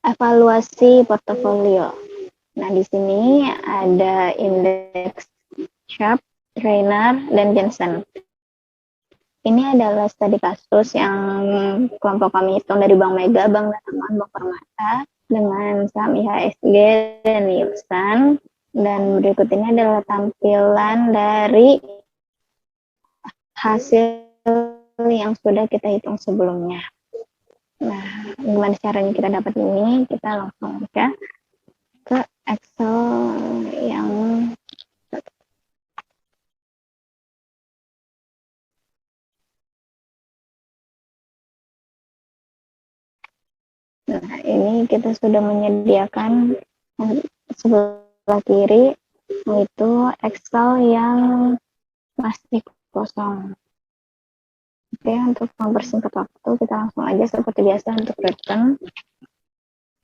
evaluasi portofolio. Nah, di sini ada indeks Sharpe, Traynor, dan Jensen. Ini adalah studi kasus yang kelompok kami hitung dari Bank Mega, Bank Danamon, Bank Permata, dengan saham IHSG dan Nielsen. Dan berikut ini adalah tampilan dari hasil yang sudah kita hitung sebelumnya. Nah, gimana caranya kita dapat ini? Kita langsung aja ke Excel yang Nah, ini kita sudah menyediakan sebelah kiri, yaitu Excel yang masih kosong. Oke, untuk mempersingkat waktu, kita langsung aja seperti biasa untuk return.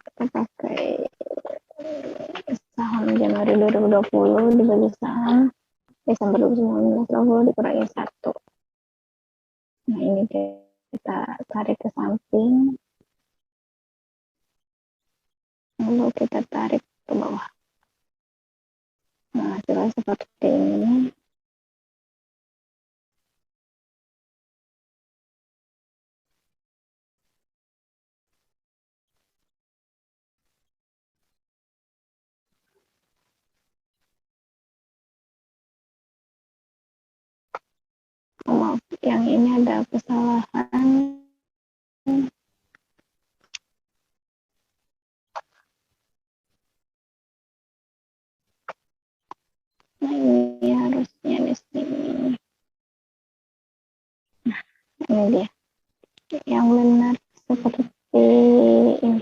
Kita pakai saham Januari 2020 dibagi saham Desember 2019 dikurangi 1. Nah, ini kita tarik ke samping. Lalu kita tarik ke bawah. Nah, hasilnya seperti ini. Oh, maaf, yang ini ada kesalahan. Nah, ini harusnya di sini. Nah, ini dia. Yang benar seperti ini.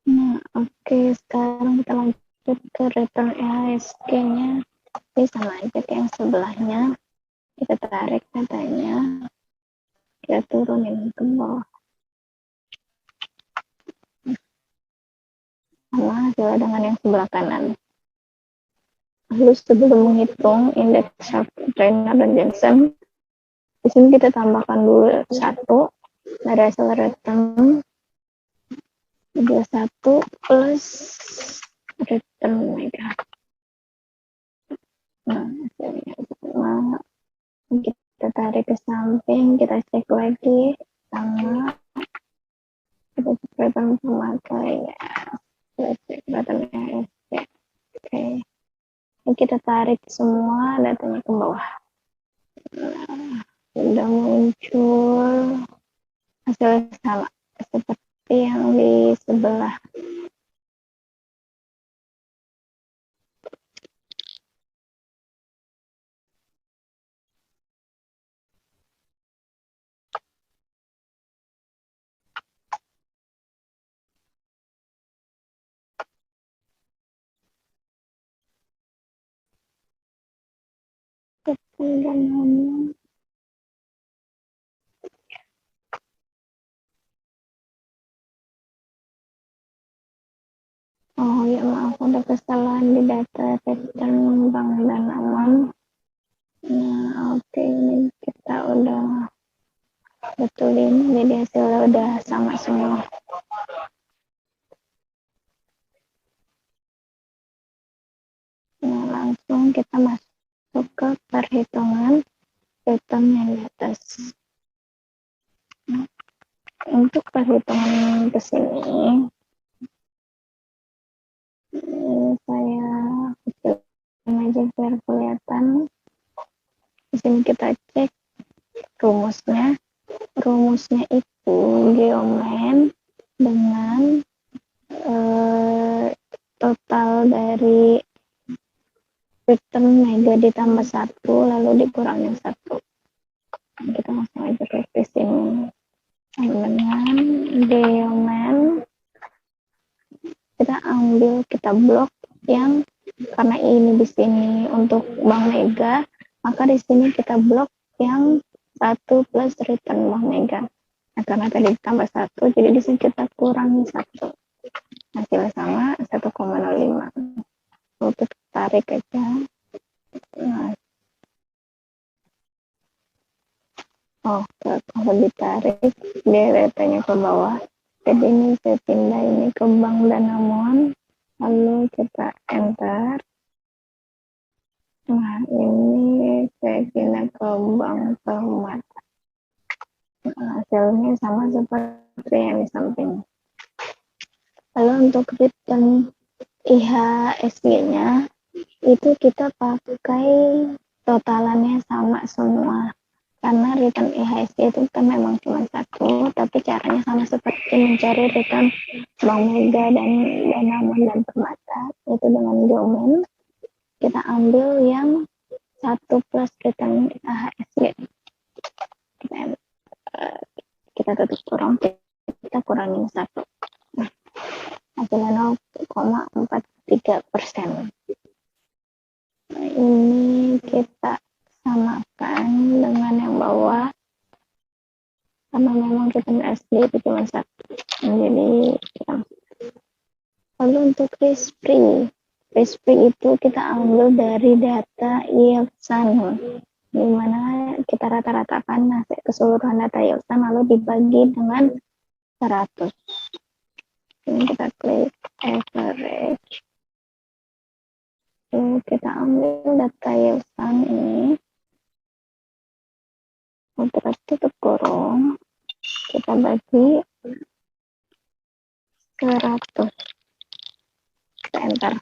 Nah, oke, sekarang kita lanjut ke return IHSG-nya. Ini sama aja kayak yang sebelahnya. Kita tarik datanya, kita turunin ke bawah. Sama hasilnya dengan yang sebelah kanan. Lalu sebelum menghitung indeks Sharpe, Trainer, dan Jensen, di sini kita tambahkan dulu 1 dari hasil return 21 plus return Omega. Nah, hasilnya sama. Kita tarik ke samping, kita cek lagi sama, kita cek return pemakai ya, kita cek return ESG. Oke, ini kita tarik semua datanya ke bawah. Nah, sudah muncul hasil sama seperti yang di sebelah. Dan ngomong, oh ya maaf ada kesalahan di data return bank dan aman. Nah oke, ini kita udah betulin, jadi hasilnya udah sama semua. Nah langsung kita masuk ke perhitungan return yang di atas. Nah, untuk perhitungan ke sini saya kecilin aja biar kelihatan. Di sini kita cek rumusnya. Rumusnya itu geomen dengan total dari return mega ditambah 1 lalu dikurangin 1. Kita langsung aja ke sini dengan geomen, kita ambil, kita blok yang, karena ini di sini untuk bank mega, maka di sini kita blok yang 1 plus return bank mega. Nah, karena tadi ditambah 1, jadi di sini kita kurangi 1. Hasilnya sama 1,05. Lalu kita tarik aja. Nah, kalau ditarik deretannya ke bawah. Jadi ini saya pindah ini ke bank Danamon. Lalu kita enter. Nah, ini saya pindah ke bank Permata. Nah, hasilnya sama seperti yang di samping. Lalu untuk return IHSG-nya itu kita pakai totalannya sama semua. Karena return IHSG itu kan memang cuma 1, tapi caranya sama seperti mencari return Bank Mega dan Danamon dan Permata. Itu dengan domain kita ambil yang 1 plus return IHSG. Kita tutup kurang, kita kurangin 1. Nah, hasilnya 0,43%. Nah, ini kita samakan dengan yang bawah, karena memang return SD itu cuma 1. Jadi lalu untuk risk free itu kita ambil dari data yield sun, di mana kita rata-ratakan keseluruhan data yield sun lalu dibagi dengan 100. Ini kita klik average. Lalu kita ambil data yields ini. Untuk tutup kurung, kita bagi 100. Kita enter.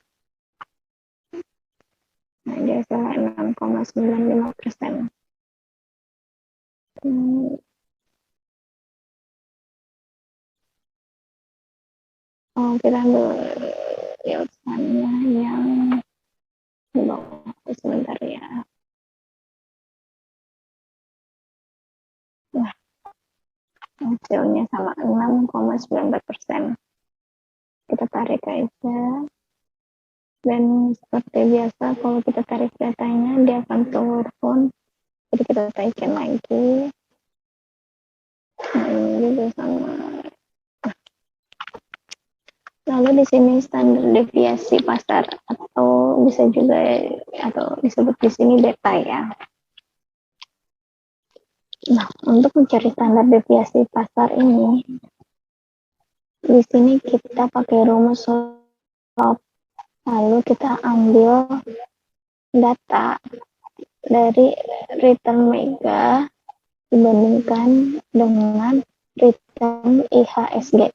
Nah, dia adalah 6,95%. Oh, kita ambil yields-nya yang di bawah. Sebentar ya. Nah, hasilnya sama 6,94%. Kita tarik aja. Dan seperti biasa, kalau kita tarik datanya, dia akan turun. Jadi kita taikin lagi. Nah, ini juga sama. Lalu di sini standar deviasi pasar atau bisa juga atau disebut di sini delta ya. Nah, untuk mencari standar deviasi pasar ini, di sini kita pakai rumus slope. Lalu kita ambil data dari return mega dibandingkan dengan return IHSG.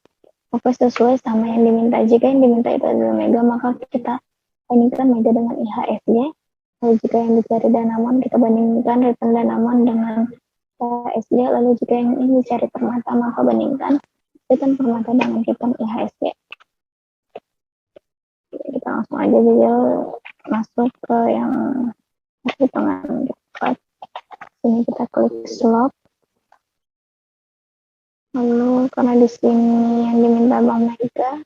Oke, sesuai sama yang diminta. Jika yang diminta itu adalah mega, maka kita bandingkan mega dengan IHSG. Lalu jika yang dicari Danamon, kita bandingkan return Danamon dengan IHSG. Lalu jika yang ini dicari permata, maka bandingkan return permata dengan return IHSG. Kita langsung aja masuk ke yang perhitungan cepat. Sini kita klik slope. Lalu karena di sini yang diminta Bank Mega,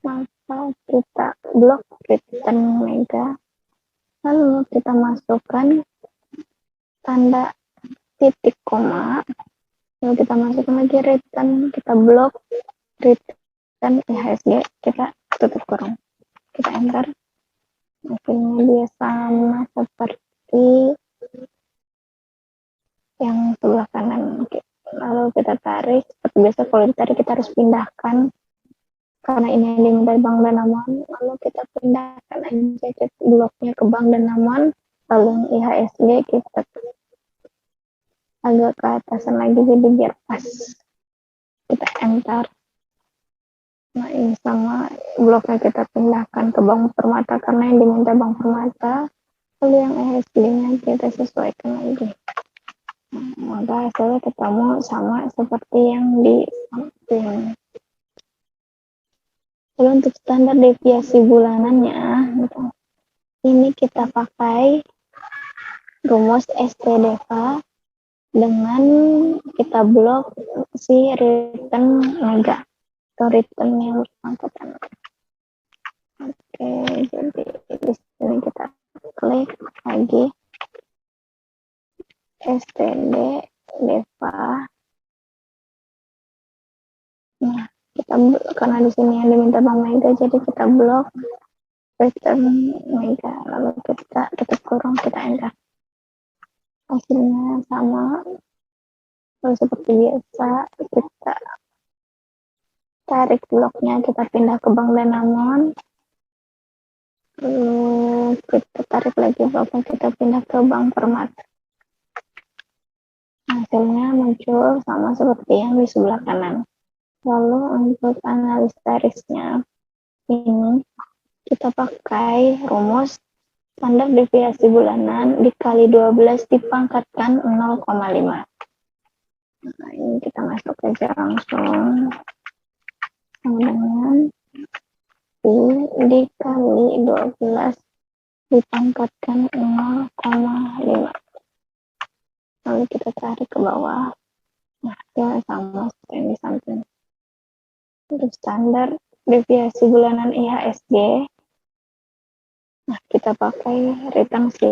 maka kita blok return Mega. Lalu kita masukkan tanda titik koma. Lalu kita masukkan lagi return, kita blok return IHSG, kita tutup kurung. Kita enter. Hasilnya dia sama seperti yang sebelah kanan. Lalu kita tarik, seperti biasa kalau ditarik kita harus pindahkan karena ini yang diminta Bank Danamon. Lalu kita pindahkan aja bloknya ke Bank Danamon, lalu IHSG kita agak ke atasan lagi jadi biar pas. Kita enter. Nah, ini sama bloknya kita pindahkan ke Bank Permata karena yang diminta Bank Permata. Lalu yang IHSG-nya kita sesuaikan lagi. Maka hasilnya ketemu sama seperti yang di samping. Lalu untuk standar deviasi bulanannya, ini kita pakai rumus STDV dengan kita blok si return mega atau return yang bersangkutan. Oke, jadi di sini kita klik lagi STD DEVA. Nah, kita karena di sini yang diminta Bank Mega, jadi kita blok return Mega. Lalu kita tutup kurung, kita enter. Hasilnya sama. Lalu seperti biasa, kita tarik bloknya, kita pindah ke Bank Danamon. Lalu kita tarik lagi bloknya, kita pindah ke Bank Permata. Hasilnya muncul sama seperti yang di sebelah kanan. Lalu untuk analisa risknya, ini kita pakai rumus standar deviasi bulanan dikali 12 dipangkatkan 0,5. Nah, ini kita masuk aja langsung sama dengan I dikali 12 dipangkatkan 0,5. Lalu kita tarik ke bawah. Nah, ya sama seperti yang di samping. Untuk standar deviasi bulanan IHSG, nah kita pakai return si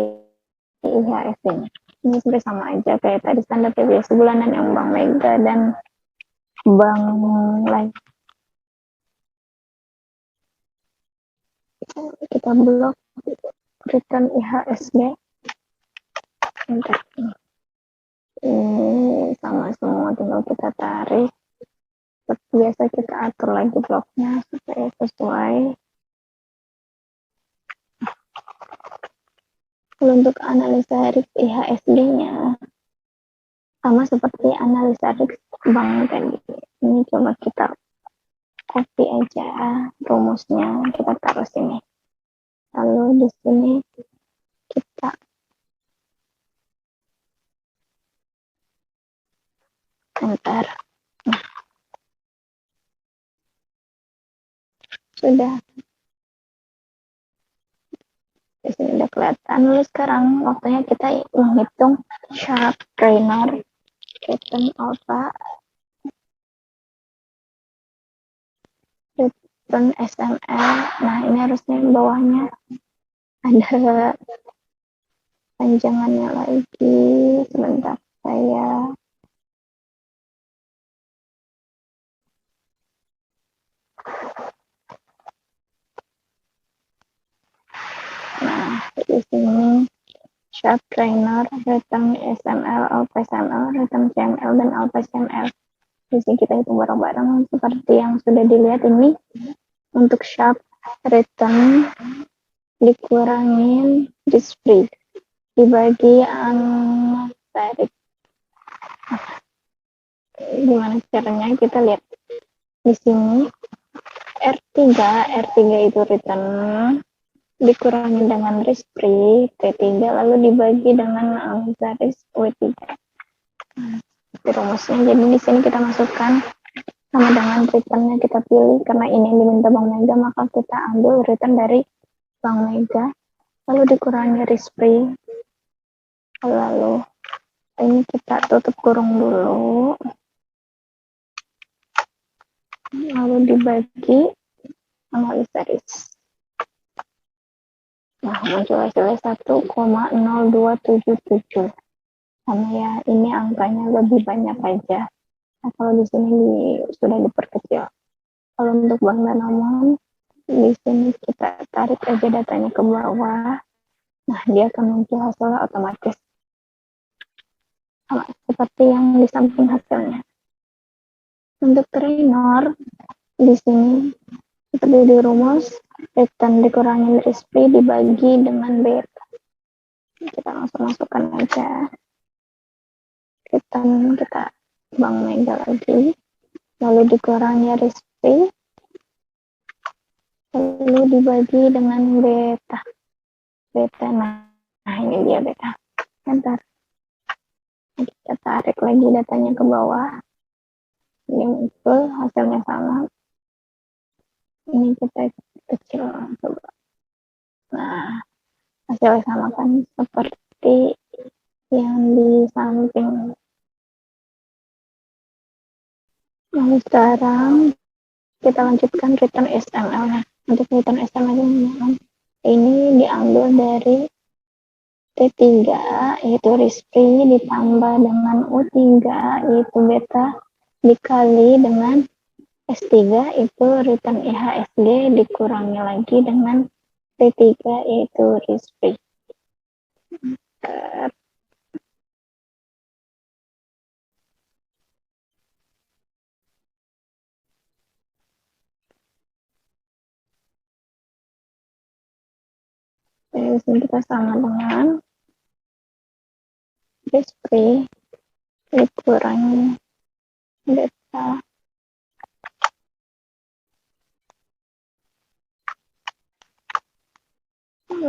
IHSG-nya. Ini sebenarnya sama aja kayak tadi standar deviasi bulanan yang Bank Mega dan bank lain. Kita blok return IHSG. Enter. Ini sama semua, tinggal kita tarik seperti biasa kita atur lagi bloknya supaya sesuai. Lalu untuk analisa risk IHSG-nya sama seperti analisa risk bank tadi. Ini coba kita copy aja rumusnya, kita taruh sini. Lalu di sini kita enter. Nah, sudah. Di sini udah kelihatan. Lalu sekarang waktunya kita menghitung sharp trainer return alpha, return SML. Nah, ini harusnya bawahnya ada panjangannya lagi. Sebentar, saya di sini sharp trainer, return SML, alpha SML, return CML, dan alpha CML. Di sini kita hitung bareng-bareng seperti yang sudah dilihat ini. Untuk sharp return dikurangin risk free dibagi tarik. Gimana caranya? Kita lihat di sini R3 itu return dikurangi dengan risk free T3 lalu dibagi dengan angka risk W3. Di rumusnya, jadi di sini kita masukkan sama dengan returnnya kita pilih, karena ini yang diminta Bank Mega maka kita ambil return dari Bank Mega lalu dikurangi risk free, lalu ini kita tutup kurung dulu lalu dibagi analisa risk. Nah, muncul hasilnya 1,0277. Karena ya ini angkanya lebih banyak aja. Nah, kalau di sini sudah diperkecil. Kalau untuk Bank Danamon, di sini kita tarik aja datanya ke bawah. Nah, dia akan muncul hasilnya otomatis. Sama seperti yang di samping hasilnya. Untuk trainer, di sini seperti di rumus, return dikurangi risk free dibagi dengan beta. Kita langsung masukkan aja return kita Bank Mega lagi, lalu dikurangi risk free, lalu dibagi dengan beta. Nah ini dia beta. Bentar, kita tarik lagi datanya ke bawah. Ini muncul hasilnya sama. Ini kita kecil coba. Nah, hasilnya sama kan seperti yang di samping. Lalu sekarang kita lanjutkan return SML. Untuk return SML ini diambil dari T3 yaitu risk free ditambah dengan U3 yaitu beta dikali dengan S3 itu return IHSG dikurangi lagi dengan T3 yaitu risk free. Jadi sini kita sama dengan risk free dikurangi beta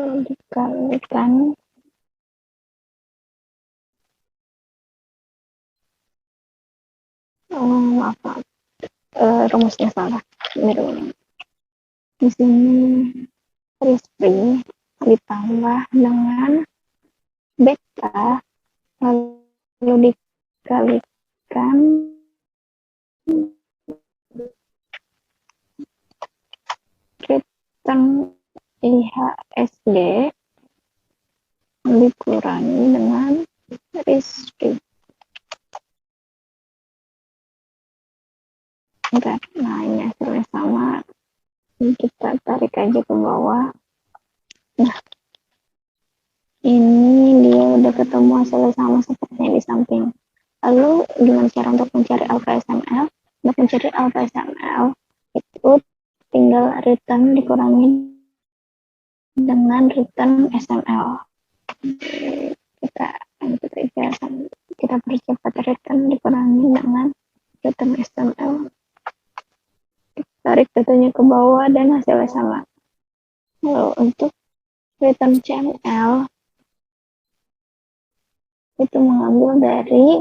dikalikan maaf rumusnya salah. Di sini risk free ditambah dengan beta lalu dikalikan return IHSG dikurangi dengan risk free. Nah, ini hasilnya sama. Ini kita tarik aja ke bawah. Nah, ini dia udah ketemu hasilnya sama seperti yang di samping. Lalu, gimana cara untuk mencari alpha SML? Untuk mencari alpha SML, itu tinggal return dikurangi dengan return SML. Kita percepat return dikurangi dengan return SML. Tarik datanya ke bawah dan hasilnya sama. Lalu untuk return CML itu mengambil dari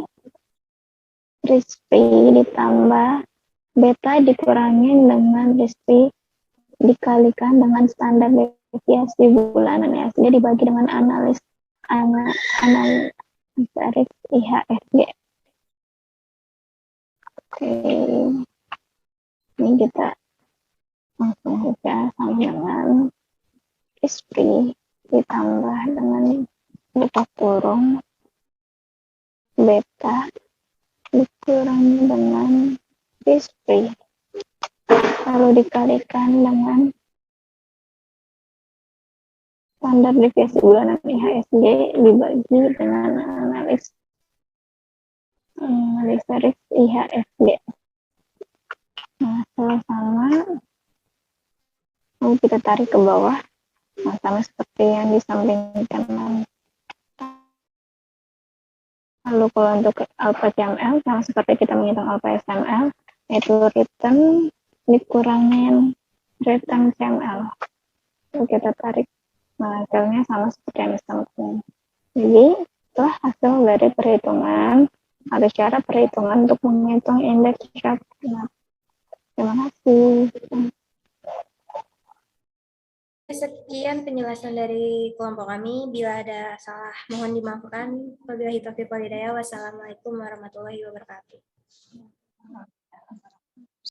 risk-free ditambah beta dikurangi dengan risk-free dikalikan dengan standar deviasi bulanan ya. Jadi dibagi dengan analis IHSG. Oke. Ini kita langsung saja sama dengan risk-free ditambah dengan beta kurung beta dikurangi dengan risk-free lalu dikalikan dengan standar deviasi bulanan IHSG dibagi dengan analis risk IHSG. Nah, sama-sama lalu kita tarik ke bawah, nah, sama seperti yang disampaikan. Lalu kalau untuk alpha CML, sama seperti kita menghitung alpha SML, yaitu return dikurangin return CML. Lalu kita tarik, nah, hasilnya sama seperti yang disampaikan. Jadi, itulah hasil dari perhitungan, ada cara perhitungan untuk menghitung indeks sharp. Terima kasih. Sekian penjelasan dari kelompok kami. Bila ada salah, mohon dimaafkan. Wabillahi taufiq wal hidayah. Wassalamualaikum warahmatullahi wabarakatuh.